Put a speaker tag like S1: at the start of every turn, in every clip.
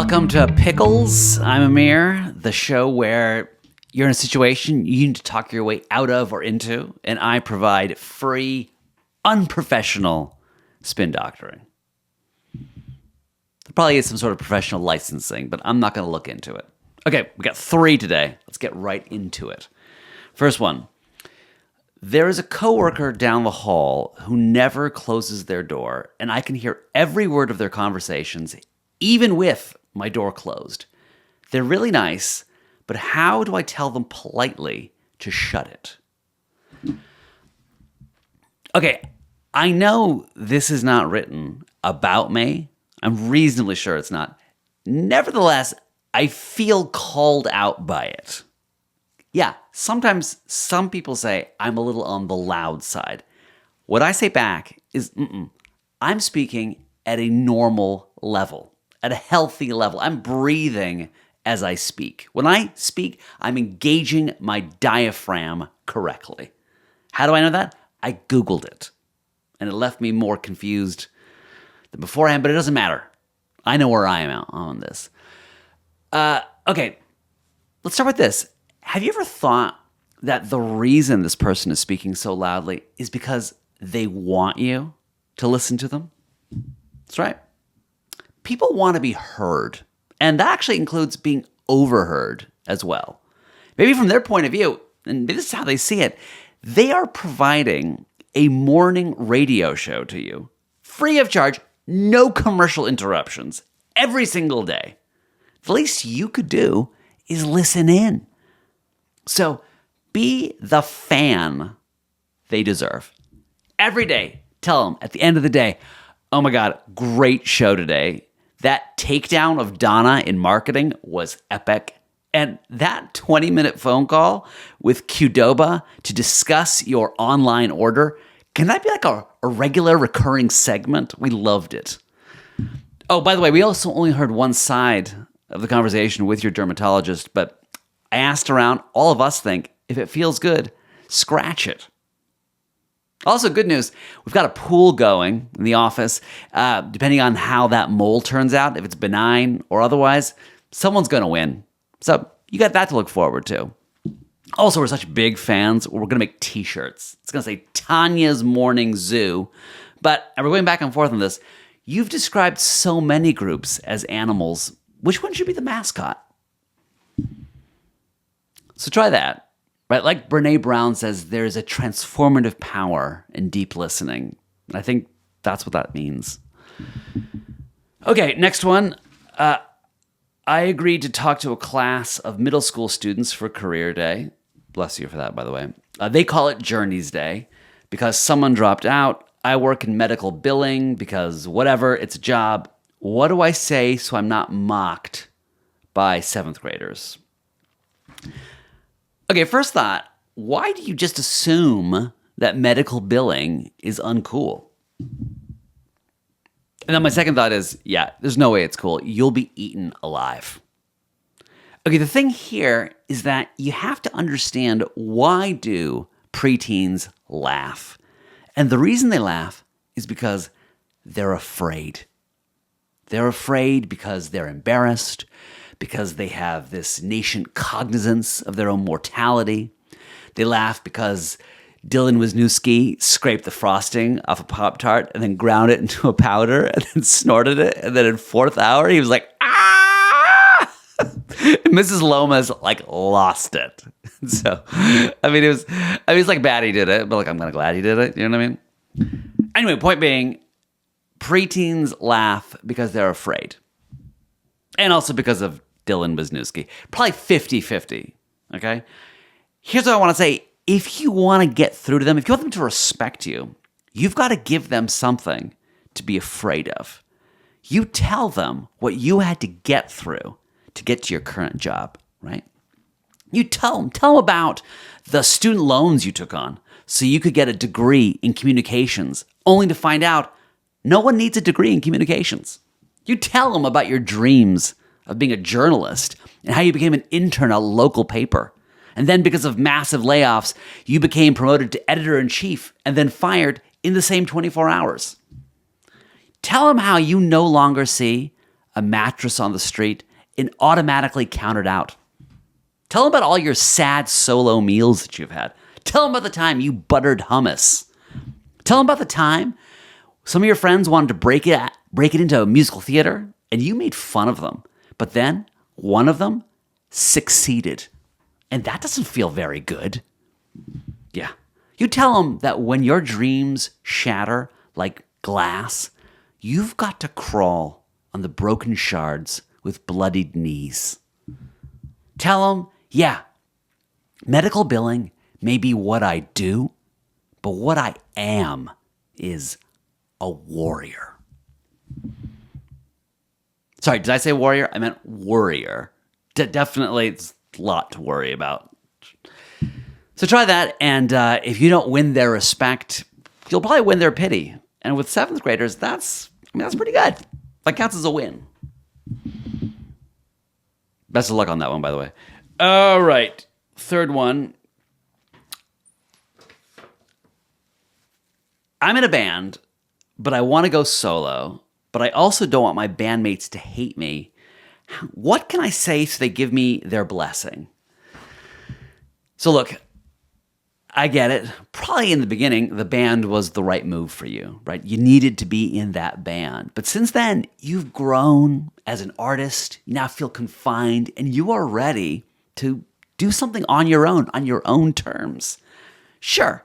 S1: Welcome to Pickles. I'm Amir, the show where you're in a situation you need to talk your way out of or into, and I provide free, unprofessional spin doctoring. There probably is some sort of professional licensing, but I'm not going to look into it. Okay, we got 3 today. Let's get right into it. First one. There is a coworker down the hall who never closes their door, and I can hear every word of their conversations, even with my door closed. They're really nice, but how do I tell them politely to shut it? Okay, I know this is not written about me. I'm reasonably sure it's not. Nevertheless, I feel called out by it. Yeah, sometimes some people say I'm a little on the loud side. What I say back is, I'm speaking at a normal level, at a healthy level. I'm breathing as I speak. When I speak, I'm engaging my diaphragm correctly. How do I know that? I Googled it, and it left me more confused than beforehand, but it doesn't matter. I know where I am on this. Okay, let's start with this. Have you ever thought that the reason this person is speaking so loudly is because they want you to listen to them? That's right. People want to be heard, and that actually includes being overheard as well. Maybe from their point of view, and this is how they see it, they are providing a morning radio show to you, free of charge, no commercial interruptions, every single day. The least you could do is listen in. So be the fan they deserve. Every day, tell them at the end of the day, oh my God, great show today. That takedown of Donna in marketing was epic. And that 20-minute phone call with Qdoba to discuss your online order, can that be like a regular recurring segment? We loved it. Oh, by the way, we also only heard one side of the conversation with your dermatologist, but I asked around. All of us think if it feels good, scratch it. Also, good news, we've got a pool going in the office. Depending on how that mole turns out, if it's benign or otherwise, someone's going to win. So you got that to look forward to. Also, we're such big fans, we're going to make t-shirts. It's going to say Tanya's Morning Zoo. But, and we're going back and forth on this, you've described so many groups as animals. Which one should be the mascot? So try that, right? Like Brene Brown says, there's a transformative power in deep listening. And I think that's what that means. Okay, next one. I agreed to talk to a class of middle school students for Career Day. Bless you for that, by the way. They call it Journeys Day because someone dropped out. I work in medical billing because whatever, it's a job. What do I say so I'm not mocked by 7th graders? Okay, first thought, why do you just assume that medical billing is uncool? And then my second thought is, yeah, there's no way it's cool. You'll be eaten alive. Okay, the thing here is that you have to understand, why do preteens laugh? And the reason they laugh is because they're afraid. They're afraid because they're embarrassed, because they have this nascent cognizance of their own mortality. They laugh because Dylan Wisniewski scraped the frosting off a Pop-Tart and then ground it into a powder and then snorted it. And then in 4th hour, he was like, ah! And Mrs. Lomas lost it. So, it's like bad he did it, but I'm kind of glad he did it. You know what I mean? Anyway, point being, preteens laugh because they're afraid. And also because of Dylan Wisniewski. Probably 50-50, okay? Here's what I want to say. If you want to get through to them, if you want them to respect you, you've got to give them something to be afraid of. You tell them what you had to get through to get to your current job, right? You tell them about the student loans you took on so you could get a degree in communications, only to find out no one needs a degree in communications. You tell them about your dreams of being a journalist and how you became an intern at a local paper. And then because of massive layoffs, you became promoted to editor-in-chief and then fired in the same 24 hours. Tell them how you no longer see a mattress on the street, and automatically count it out. Tell them about all your sad solo meals that you've had. Tell them about the time you buttered hummus. Tell them about the time some of your friends wanted to break it into a musical theater, and you made fun of them. But then one of them succeeded. And that doesn't feel very good. Yeah. You tell them that when your dreams shatter like glass, you've got to crawl on the broken shards with bloodied knees. Tell them, yeah, medical billing may be what I do, but what I am is a warrior. Sorry, did I say warrior? I meant worrier. Definitely, it's a lot to worry about. So try that, and if you don't win their respect, you'll probably win their pity. And with 7th graders, that's pretty good. That counts as a win. Best of luck on that one, by the way. All right, third one. I'm in a band, but I want to go solo, but I also don't want my bandmates to hate me. What can I say so they give me their blessing? So look, I get it. Probably in the beginning, the band was the right move for you, right? You needed to be in that band. But since then, you've grown as an artist. You now feel confined, and you are ready to do something on your own terms. Sure,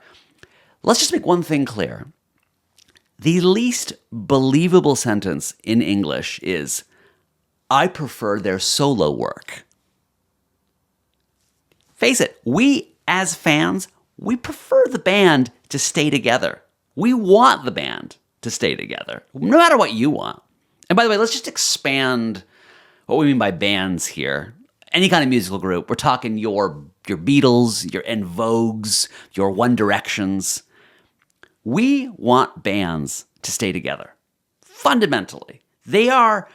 S1: let's just make one thing clear. The least believable sentence in English is, I prefer their solo work. Face it, we as fans, we prefer the band to stay together. We want the band to stay together, no matter what you want. And by the way, let's just expand what we mean by bands here. Any kind of musical group. We're talking your Beatles, your En Vogues, your One Directions. We want bands to stay together. Fundamentally. They are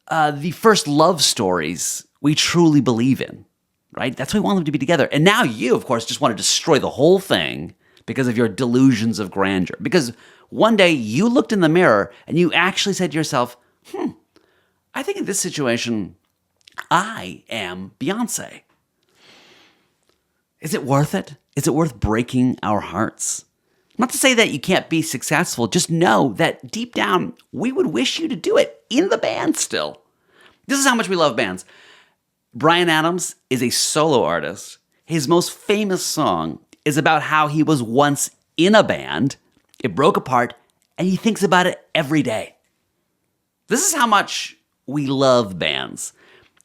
S1: the first love stories we truly believe in, right? That's why we want them to be together. And now you, of course, just want to destroy the whole thing because of your delusions of grandeur. Because one day you looked in the mirror and you actually said to yourself, I think in this situation, I am Beyonce. Is it worth it? Is it worth breaking our hearts? Not to say that you can't be successful, just know that deep down, we would wish you to do it in the band still. This is how much we love bands. Bryan Adams is a solo artist. His most famous song is about how he was once in a band, it broke apart, and he thinks about it every day. This is how much we love bands.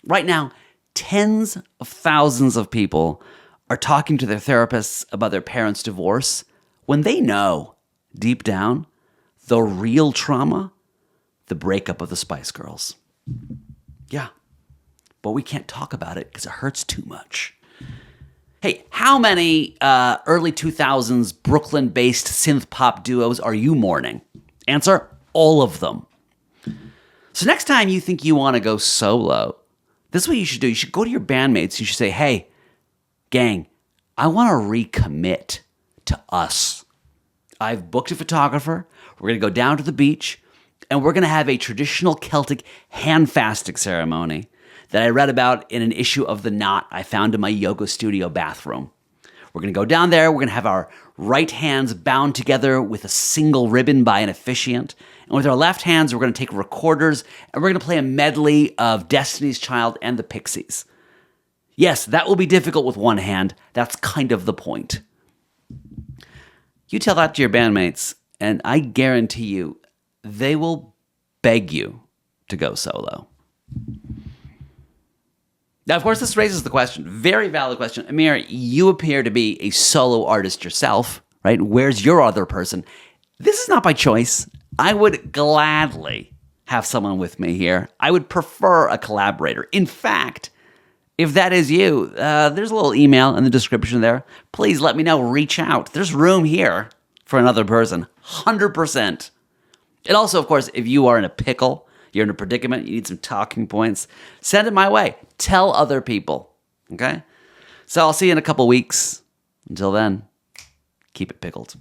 S1: Right now, tens of thousands of people are talking to their therapists about their parents' divorce when they know, deep down, the real trauma, the breakup of the Spice Girls. Yeah, but we can't talk about it because it hurts too much. Hey, how many early 2000s Brooklyn-based synth pop duos are you mourning? Answer, all of them. So next time you think you want to go solo, this is what you should do. You should go to your bandmates. You should say, hey, gang, I want to recommit to us. I've booked a photographer. We're going to go down to the beach, and we're going to have a traditional Celtic hand fasting ceremony that I read about in an issue of The Knot I found in my yoga studio bathroom. We're going to go down there. We're going to have our right hands bound together with a single ribbon by an officiant. And with our left hands, we're going to take recorders, and we're going to play a medley of Destiny's Child and the Pixies. Yes, that will be difficult with one hand. That's kind of the point. You tell that to your bandmates, and I guarantee you, they will beg you to go solo. Now, of course, this raises the question, very valid question. Amir, you appear to be a solo artist yourself, right? Where's your other person? This is not by choice. I would gladly have someone with me here. I would prefer a collaborator. In fact, if that is you, there's a little email in the description there. Please let me know. Reach out. There's room here for another person. 100%. And also, of course, if you are in a pickle, you're in a predicament, you need some talking points, send it my way. Tell other people. Okay? So I'll see you in a couple weeks. Until then, keep it pickled.